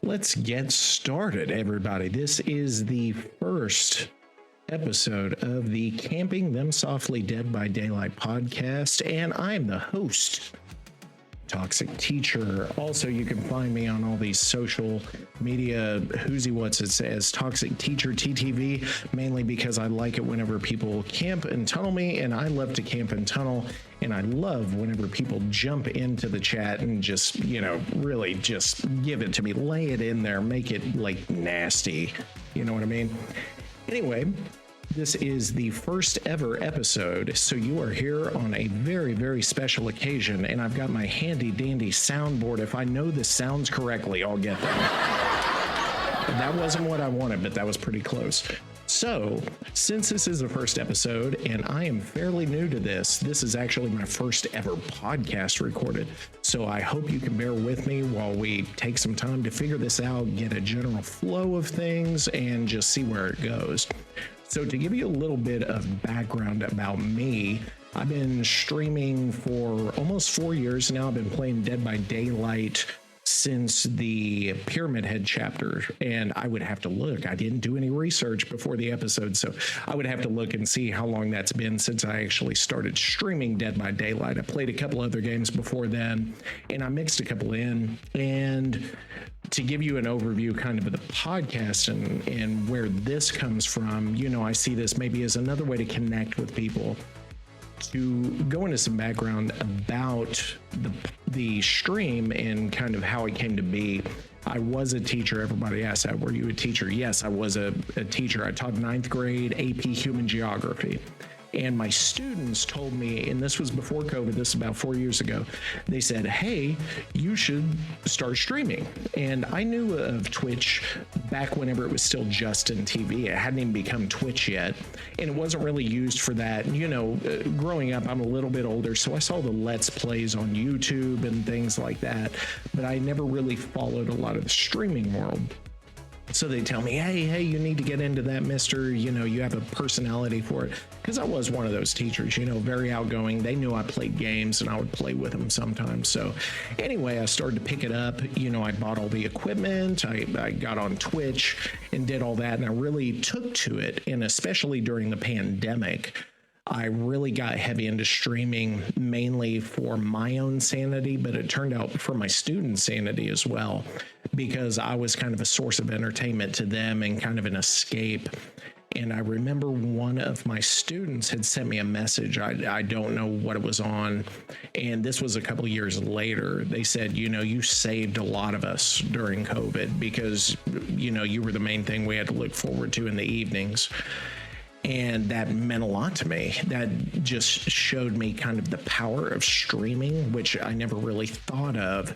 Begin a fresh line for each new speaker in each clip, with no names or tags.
Let's get started, everybody. This is the first episode of the Camping Them Softly Dead by Daylight podcast, and I'm the host, Toxic Teacher. Also, you can find me on all these social media it says Toxic Teacher TTV, mainly because I like it whenever people camp and tunnel me, and I love to camp and tunnel, and I love whenever people jump into the chat and just, really just give it to me, lay it in there, make it like nasty. You know what I mean? Anyway, this is the first ever episode, so you are here on a very, very special occasion, and I've got my handy dandy soundboard. If I know this sounds correctly, I'll get that. That wasn't what I wanted, but that was pretty close. So, since this is the first episode, and I am fairly new to this is actually my first ever podcast recorded. So I hope you can bear with me while we take some time to figure this out, get a general flow of things, and just see where it goes. So to give you a little bit of background about me, I've been streaming for almost 4 years now. I've been playing Dead by Daylight since the Pyramid Head chapter, and I would have to look. I didn't do any research before the episode, so I would have to look and see how long that's been since I actually started streaming Dead by Daylight. I played a couple other games before then, and I mixed a couple in. And to give you an overview kind of the podcast and where this comes from, I see this maybe as another way to connect with people, to go into some background about the stream and kind of how it came to be. I was a teacher. Everybody asks that, were you a teacher? Yes, I was a teacher. I taught 9th grade AP Human Geography. And my students told me, and this was before COVID, this is about 4 years ago, they said, hey, you should start streaming. And I knew of Twitch back whenever it was still Justin TV. It hadn't even become Twitch yet. And it wasn't really used for that. Growing up, I'm a little bit older, so I saw the Let's Plays on YouTube and things like that. But I never really followed a lot of the streaming world. So they tell me, hey, you need to get into that, mister. You have a personality for it. Because I was one of those teachers, very outgoing. They knew I played games and I would play with them sometimes. So anyway, I started to pick it up. I bought all the equipment. I got on Twitch and did all that. And I really took to it. And especially during the pandemic, I really got heavy into streaming, mainly for my own sanity, but it turned out for my students' sanity as well, because I was kind of a source of entertainment to them and kind of an escape. And I remember one of my students had sent me a message. I don't know what it was on. And this was a couple of years later. They said, you saved a lot of us during COVID because, you were the main thing we had to look forward to in the evenings. And that meant a lot to me. That just showed me kind of the power of streaming, which I never really thought of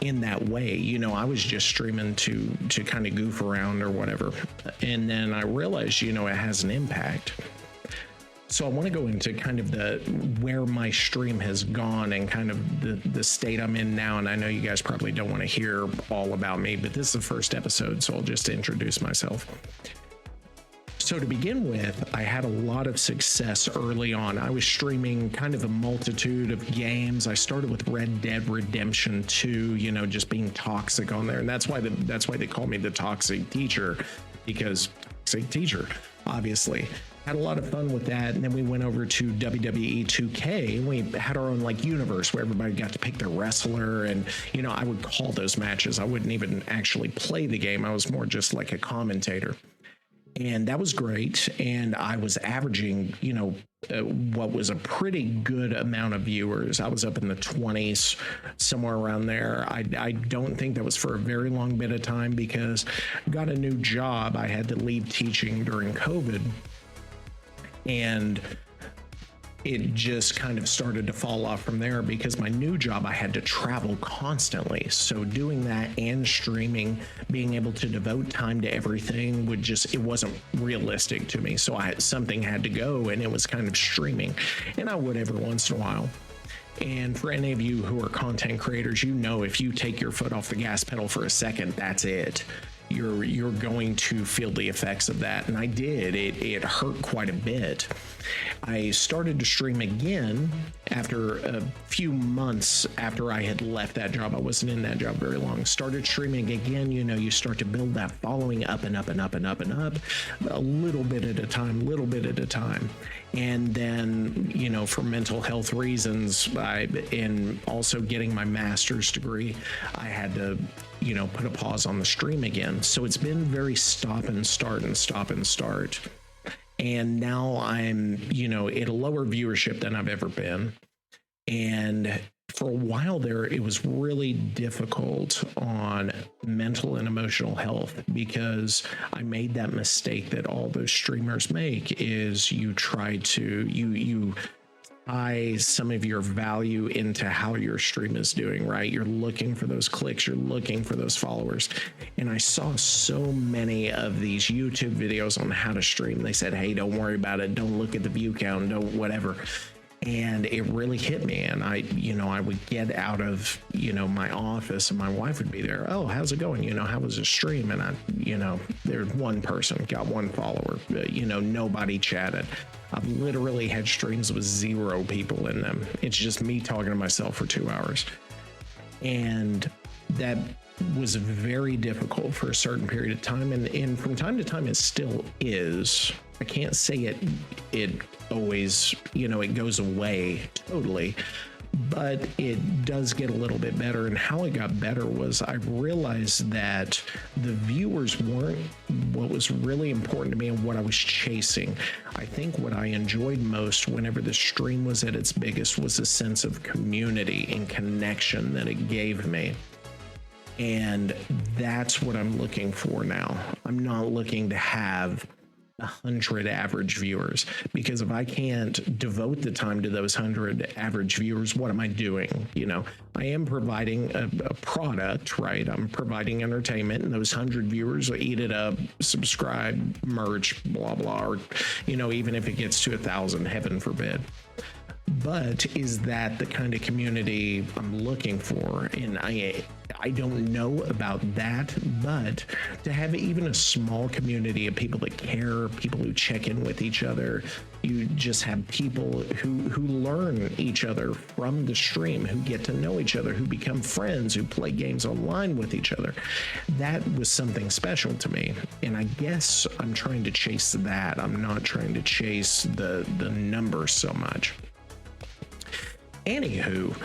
in that way. I was just streaming to kind of goof around or whatever. And then I realized, it has an impact. So I want to go into kind of where my stream has gone and kind of the state I'm in now. And I know you guys probably don't want to hear all about me, but this is the first episode, so I'll just introduce myself. So to begin with, I had a lot of success early on. I was streaming kind of a multitude of games. I started with Red Dead Redemption 2, just being toxic on there. And that's why they call me the Toxic Teacher, because Toxic Teacher, obviously. Had a lot of fun with that. And then we went over to WWE 2K and we had our own universe where everybody got to pick their wrestler. And, I would call those matches. I wouldn't even actually play the game. I was more just like a commentator. And that was great. And I was averaging, what was a pretty good amount of viewers. I was up in the 20s, somewhere around there. I don't think that was for a very long bit of time because I got a new job. I had to leave teaching during COVID. And it just kind of started to fall off from there because my new job, I had to travel constantly. So doing that and streaming, being able to devote time to everything it wasn't realistic to me. So something had to go, and it was kind of streaming. And I would every once in a while. And for any of you who are content creators, if you take your foot off the gas pedal for a second, that's it. You're going to feel the effects of that. And I did. It hurt quite a bit. I started to stream again after a few months after I had left that job. I wasn't in that job very long. Started streaming again. You know, you start to build that following up and up and up and up and up, a little bit at a time, little bit at a time. And then, you know, for mental health reasons, and also getting my master's degree, I had to, you know, put a pause on the stream again. So it's been very stop and start and stop and start. And now I'm, you know, at a lower viewership than I've ever been. And for a while there, it was really difficult on mental and emotional health, because I made that mistake that all those streamers make, is you try to, you tie some of your value into how your stream is doing, right? You're looking for those clicks, you're looking for those followers. And I saw so many of these YouTube videos on how to stream. They said, hey, don't worry about it. Don't look at the view count, don't whatever. And it really hit me. And I would get out of, you know, my office and my wife would be there. Oh, how's it going? You know, how was the stream? And I, you know, there's one person, got one follower, you know, nobody chatted. I've literally had streams with 0 people in them. It's just me talking to myself for 2 hours. And that was very difficult for a certain period of time. And from time to time, it still is. I can't say it always, you know, it goes away totally, but it does get a little bit better. And how it got better was I realized that the viewers weren't what was really important to me and what I was chasing. I think what I enjoyed most whenever the stream was at its biggest was a sense of community and connection that it gave me. And that's what I'm looking for now. I'm not looking to have 100 average viewers, because if I can't devote the time to those 100 average viewers, what am I doing? You know, I am providing a product, right? I'm providing entertainment, and those 100 viewers will eat it up, subscribe, merch, blah, blah, or, you know, even if it gets to 1,000, heaven forbid. But is that the kind of community I'm looking for? And I don't know about that, but to have even a small community of people that care, people who check in with each other, you just have people who learn each other from the stream, who get to know each other, who become friends, who play games online with each other. That was something special to me. And I guess I'm trying to chase that. I'm not trying to chase the numbers so much. Anywho,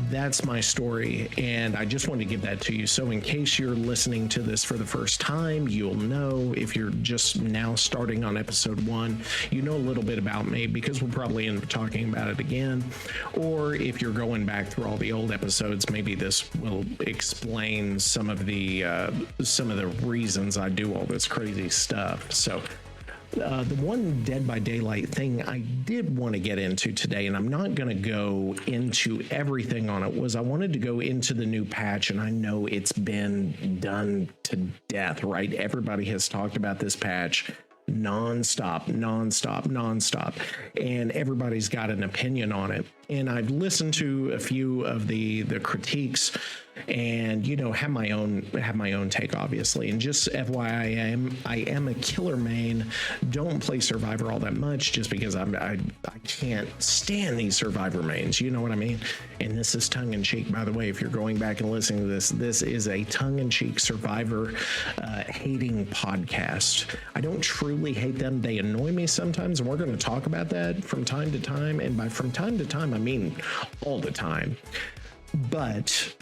that's my story, and I just wanted to give that to you. So in case you're listening to this for the first time, you'll know. If you're just now starting on episode 1, you know a little bit about me, because we'll probably end up talking about it again. Or if you're going back through all the old episodes, maybe this will explain some of the reasons I do all this crazy stuff. So the one Dead by Daylight thing I did want to get into today, and I'm not going to go into everything on it, was I wanted to go into the new patch. And I know it's been done to death, right? Everybody has talked about this patch nonstop, and everybody's got an opinion on it. And I've listened to a few of the critiques, and you know, have my own take, obviously. And just FYI, I am a killer main. Don't play Survivor all that much, just because I can't stand these Survivor mains. You know what I mean? And this is tongue in cheek, by the way. If you're going back and listening to this is a tongue in cheek Survivor hating podcast. I don't truly hate them. They annoy me sometimes, and we're going to talk about that from time to time. And by from time to time, I mean all the time. But,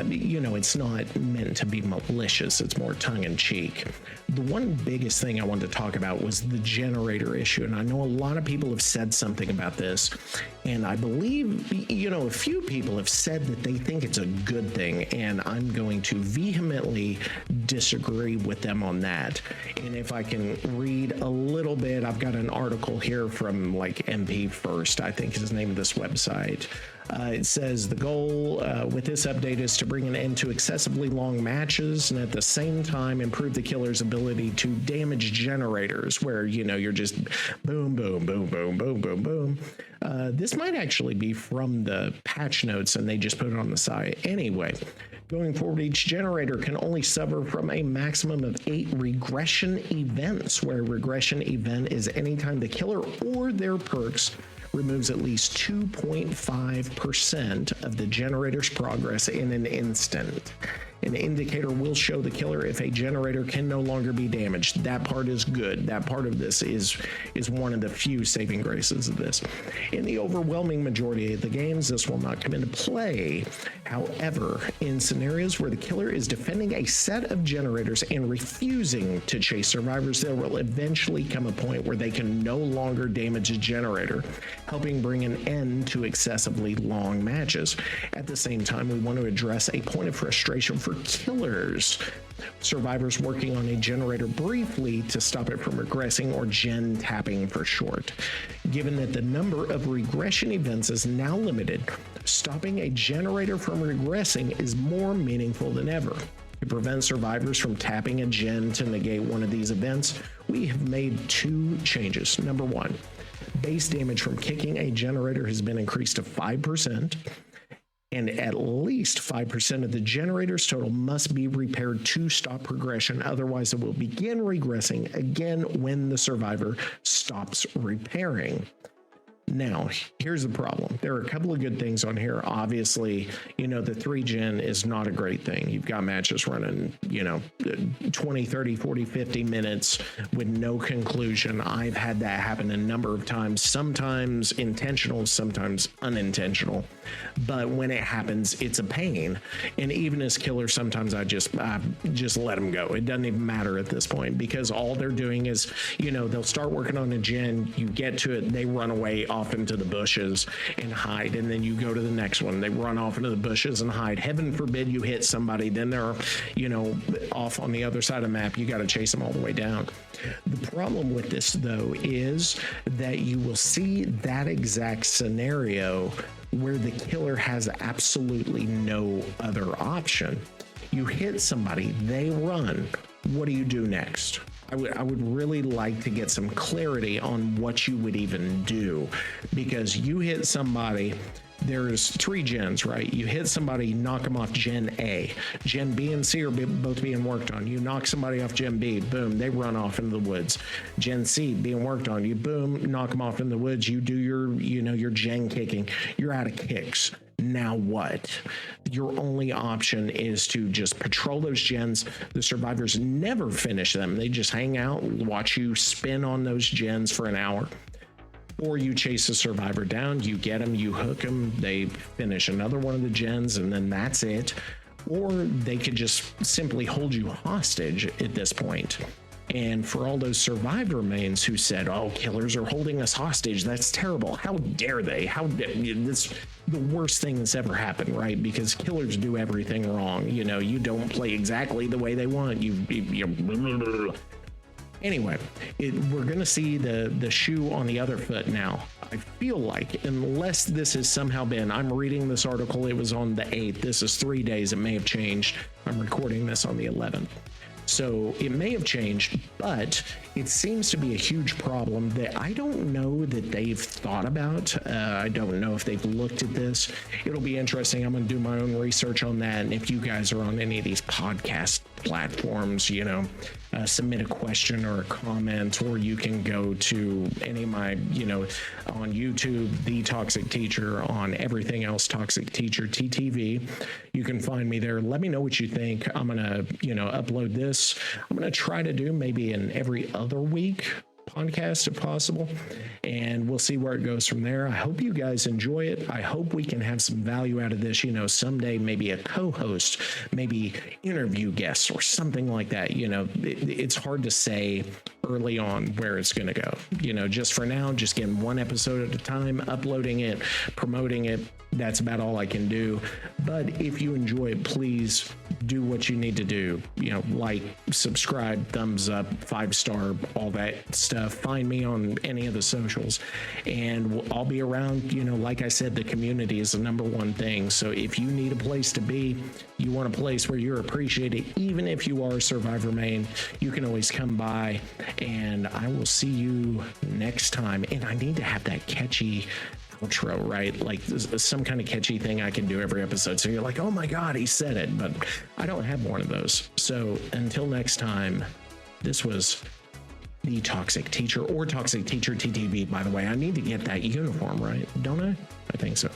you know, it's not meant to be malicious. It's more tongue-in-cheek. The one biggest thing I wanted to talk about was the generator issue. And I know a lot of people have said something about this. And I believe, you know, a few people have said that they think it's a good thing. And I'm going to vehemently disagree with them on that. And if I can read a little bit, I've got an article here from like MP First, I think is the name of this website. It says the goal with this update is to bring an end to excessively long matches, and at the same time improve the killer's ability to damage generators, where, you know, you're just boom, boom, boom, boom, boom, boom, boom. This might actually be from the patch notes, and they just put it on the site. Anyway, Going forward, each generator can only suffer from a maximum of 8 regression events, where a regression event is anytime the killer or their perks removes at least 2.5% of the generator's progress in an instant. An indicator will show the killer if a generator can no longer be damaged. That part is good. That part of this is one of the few saving graces of this. In the overwhelming majority of the games, this will not come into play. However, in scenarios where the killer is defending a set of generators and refusing to chase survivors, there will eventually come a point where they can no longer damage a generator, helping bring an end to excessively long matches. At the same time, we want to address a point of frustration for killers. Survivors working on a generator briefly to stop it from regressing, or gen tapping for short. Given that the number of regression events is now limited, stopping a generator from regressing is more meaningful than ever. To prevent survivors from tapping a gen to negate one of these events, we have made 2 changes. Number 1, base damage from kicking a generator has been increased to 5%. And at least 5% of the generator's total must be repaired to stop progression. Otherwise, it will begin regressing again when the survivor stops repairing. Now, here's the problem. There are a couple of good things on here. Obviously, the 3 gen is not a great thing. You've got matches running, 20, 30, 40, 50 minutes with no conclusion. I've had that happen a number of times, sometimes intentional, sometimes unintentional. But when it happens, it's a pain. And even as killers, sometimes I just let them go. It doesn't even matter at this point, because all they're doing is, they'll start working on a gen, you get to it, they run away off into the bushes and hide, and then you go to the next one, they run off into the bushes and hide. Heaven forbid you hit somebody, then they're off on the other side of the map. You got to chase them all the way down. The problem with this, though, is that you will see that exact scenario where the killer has absolutely no other option. You hit somebody, they run. What do you do next? I would really like to get some clarity on what you would even do, because you hit somebody, there's 3 gens, right? You hit somebody, knock them off gen A. Gen B and C are both being worked on. You knock somebody off gen B, boom, they run off into the woods. Gen C being worked on, you boom, knock them off in the woods. You do your gen kicking. You're out of kicks. Now what? Your only option is to just patrol those gens. The survivors never finish them. They just hang out, watch you spin on those gens for an hour. Or you chase a survivor down, you get them, you hook them, they finish another one of the gens, and then that's it. Or they could just simply hold you hostage at this point. And for all those survivor mains who said, "Oh, killers are holding us hostage, that's terrible. How dare they? This the worst thing that's ever happened," right? Because killers do everything wrong. You don't play exactly the way they want. Anyway, we're going to see the shoe on the other foot now. I feel like, unless this has somehow been, I'm reading this article, it was on the 8th. This is 3 days. It may have changed. I'm recording this on the 11th. So it may have changed, but it seems to be a huge problem that I don't know that they've thought about. I don't know if they've looked at this. It'll be interesting. I'm going to do my own research on that. And if you guys are on any of these podcast platforms, submit a question or a comment, or you can go to any of my, on YouTube, The Toxic Teacher, on everything else, Toxic Teacher, TTV. You can find me there. Let me know what you think. I'm going to, upload this. I'm going to try to do maybe an every other week podcast if possible, and we'll see where it goes from there. I hope you guys enjoy it. I hope we can have some value out of this. Someday maybe a co-host, maybe interview guests or something like that. It's hard to say early on where it's going to go. Just for now, just getting one episode at a time, uploading it, promoting it. That's about all I can do. But if you enjoy it, please do what you need to do. Like, subscribe, thumbs up, 5-star, all that stuff. Find me on any of the socials, and I'll be around. Like I said, the community is the number one thing. So if you need a place to be, you want a place where you're appreciated, even if you are a survivor main, you can always come by, and I will see you next time. And I need to have that catchy outro, right? Like some kind of catchy thing I can do every episode. So you're like, oh my God, he said it. But I don't have one of those. So until next time, this was the Toxic Teacher, or Toxic Teacher TTV, by the way. I need to get that uniform, right? Don't I? I think so.